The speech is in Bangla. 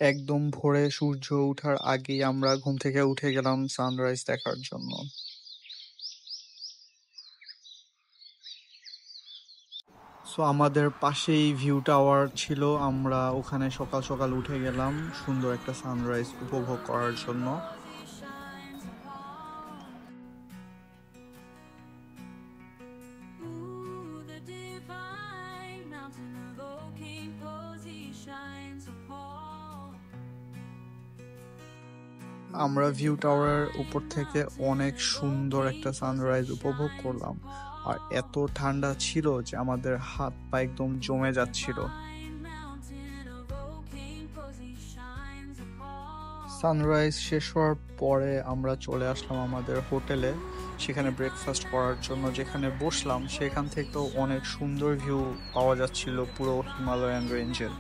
একদম ভোরে সূর্য ওঠার আগেই আমরা ঘুম থেকে উঠে গেলাম সানরাইজ দেখার জন্য। সো আমাদের পাশেই ভিউ টাওয়ার ছিল, আমরা ওখানে সকাল সকাল উঠে গেলাম সুন্দর একটা সানরাইজ উপভোগ করার জন্য। আমরা ভিউ টাওয়ারের উপর থেকে অনেক সুন্দর একটা সানরাইজ উপভোগ করলাম, আর এত ঠান্ডা ছিল যে আমাদের হাত পা একদম জমে যাচ্ছিল। সানরাইজ শেষ হওয়ার পরে আমরা চলে আসলাম আমাদের হোটেলে, সেখানে ব্রেকফাস্ট করার জন্য। যেখানে বসলাম সেখান থেকেও অনেক সুন্দর ভিউ পাওয়া যাচ্ছিল পুরো হিমালয়ান রেঞ্জের।